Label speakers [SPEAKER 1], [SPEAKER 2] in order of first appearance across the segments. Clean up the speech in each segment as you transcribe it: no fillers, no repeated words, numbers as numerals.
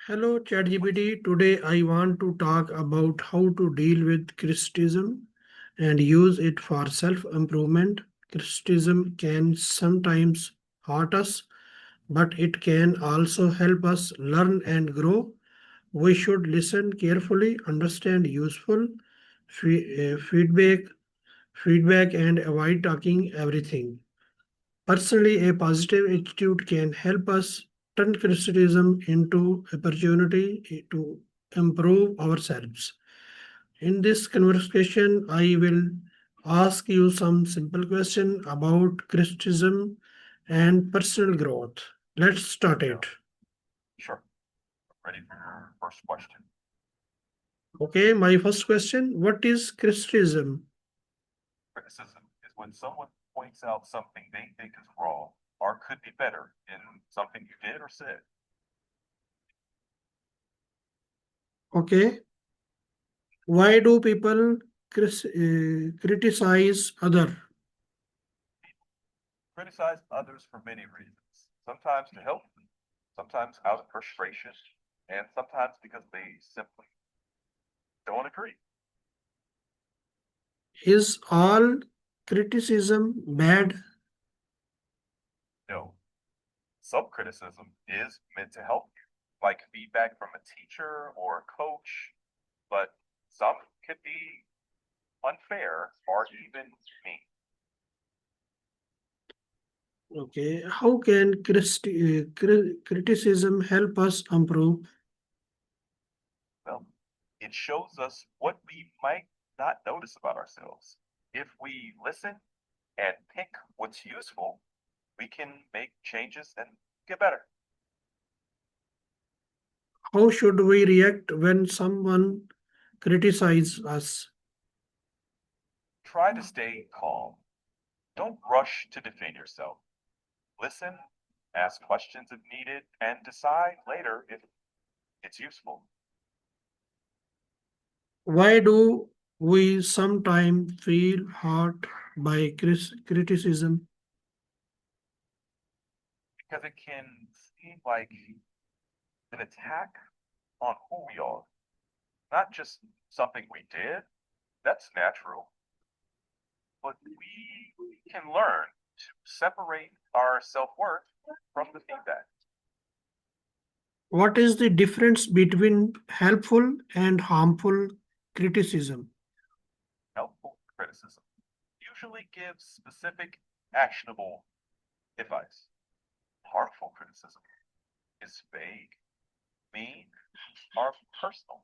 [SPEAKER 1] Hello, ChatGPT. Today I want to talk about how to deal with criticism and use it for self improvement. Criticism can sometimes hurt us, but it can also help us learn and grow. We should listen carefully, understand useful feedback, and avoid talking everything. Personally, a positive attitude can help us turn criticism into opportunity to improve ourselves. In this conversation, I will ask you some simple questions about criticism and personal growth. Let's start
[SPEAKER 2] Yeah,
[SPEAKER 1] it.
[SPEAKER 2] sure. Ready for your first question.
[SPEAKER 1] Okay, my first question: what is criticism?
[SPEAKER 2] Criticism is when someone points out something they think is wrong or could be better in something you did or said.
[SPEAKER 1] Okay, why do people criticize other?
[SPEAKER 2] Criticize others for many reasons, sometimes to help, sometimes out of frustration, and sometimes because they simply don't agree.
[SPEAKER 1] Is all criticism bad?
[SPEAKER 2] No, some criticism is meant to help you, like feedback from a teacher or a coach, but some could be unfair or even mean.
[SPEAKER 1] Okay, how can criticism help us improve?
[SPEAKER 2] Well, it shows us what we might not notice about ourselves. If we listen and pick what's useful, we can make changes and get better.
[SPEAKER 1] How should we react when someone criticizes us?
[SPEAKER 2] Try to stay calm. Don't rush to defend yourself. Listen, ask questions if needed, and decide later if it's useful.
[SPEAKER 1] Why do we sometimes feel hurt by criticism?
[SPEAKER 2] Because it can seem like an attack on who we are, not just something we did. That's natural. But we can learn to separate our self worth from the feedback.
[SPEAKER 1] What is the difference between helpful and harmful criticism?
[SPEAKER 2] Helpful criticism usually gives specific, actionable advice. Harmful criticism is vague, mean, or personal.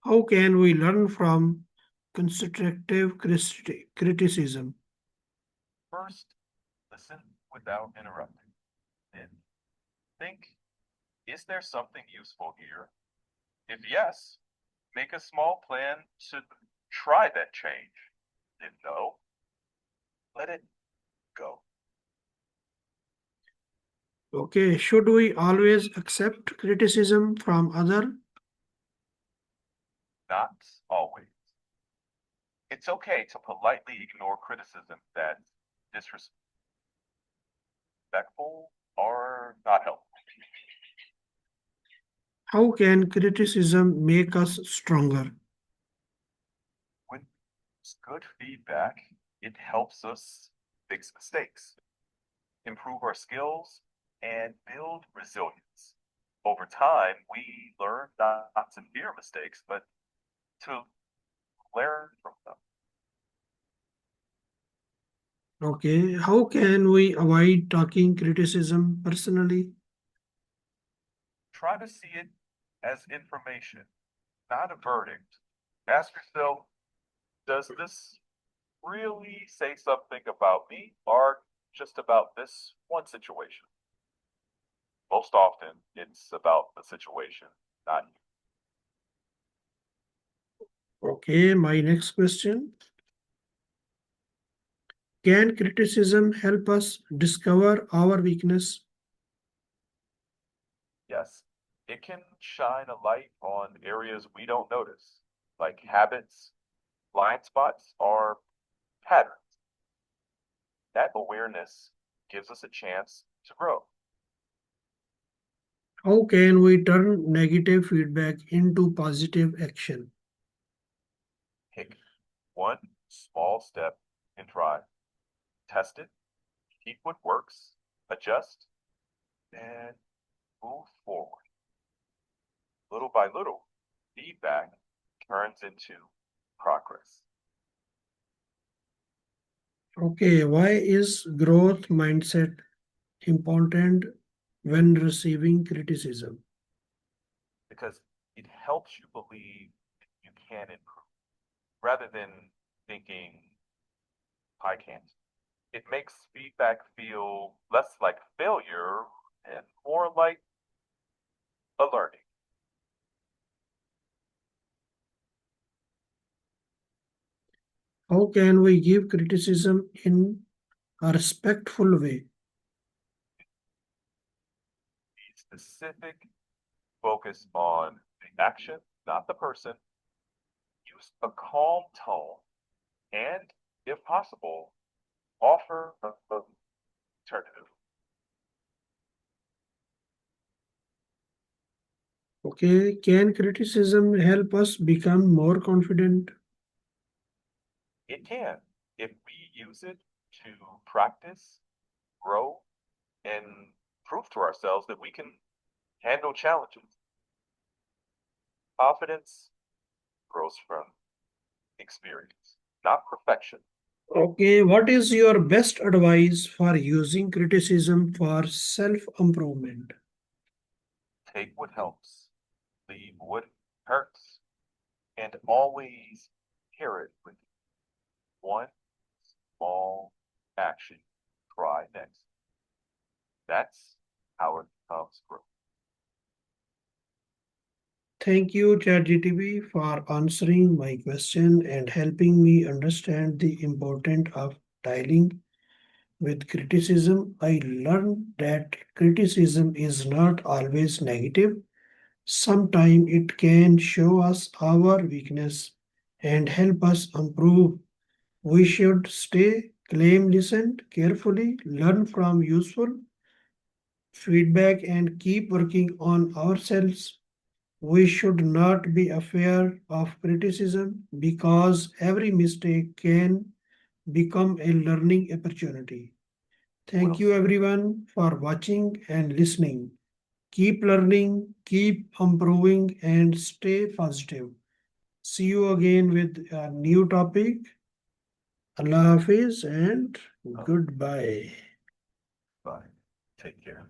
[SPEAKER 1] How can we learn from constructive criticism?
[SPEAKER 2] First, listen without interrupting. Then, think, is there something useful here? If yes, make a small plan to try that change. If no, let it go.
[SPEAKER 1] Okay, should we always accept criticism from other?
[SPEAKER 2] Not always. It's okay to politely ignore criticism that's disrespectful or not helpful.
[SPEAKER 1] How can criticism make us stronger?
[SPEAKER 2] When it's good feedback, it helps us fix mistakes, improve our skills, and build resilience. Over time, we learn not to fear mistakes, but to learn from them.
[SPEAKER 1] Okay, how can we avoid talking criticism personally?
[SPEAKER 2] Try to see it as information, not a verdict. Ask yourself, does this really say something about me or just about this one situation? Most often, it's about the situation, not you.
[SPEAKER 1] Okay, my next question. Can criticism help us discover our weakness?
[SPEAKER 2] Yes, it can shine a light on areas we don't notice, like habits, blind spots, or patterns. That awareness gives us a chance to grow.
[SPEAKER 1] How can we turn negative feedback into positive action?
[SPEAKER 2] Pick one small step and try. Test it, keep what works, adjust, and move forward. Little by little, feedback turns into progress.
[SPEAKER 1] Okay, why is growth mindset important when receiving criticism?
[SPEAKER 2] Because it helps you believe you can improve rather than thinking, I can't. It makes feedback feel less like failure and more like a learning.
[SPEAKER 1] How can we give criticism in a respectful way?
[SPEAKER 2] Be specific, focus on the action, not the person. Use a calm tone and, if possible, offer an alternative.
[SPEAKER 1] Okay, can criticism help us become more confident?
[SPEAKER 2] It can, if we use it to practice, grow, and prove to ourselves that we can handle challenges. Confidence grows from experience, not perfection.
[SPEAKER 1] Okay, what is your best advice for using criticism for self-improvement?
[SPEAKER 2] Take what helps, leave what hurts, and always pair it with one small action. Try next. That's how it becomes growth.
[SPEAKER 1] Thank you, ChatGTP, for answering my question and helping me understand the importance of dealing with criticism. I learned that criticism is not always negative. Sometimes it can show us our weakness and help us improve. We should stay calm, listen carefully, learn from useful feedback, and keep working on ourselves. We should not be afraid of criticism because every mistake can become a learning opportunity. Thank
[SPEAKER 2] Well
[SPEAKER 1] you,
[SPEAKER 2] said.
[SPEAKER 1] everyone, for watching and listening. Keep learning, keep improving, and stay positive. See you again with a new topic. Allah Hafiz and
[SPEAKER 2] Uh,
[SPEAKER 1] goodbye.
[SPEAKER 2] Bye. Take care.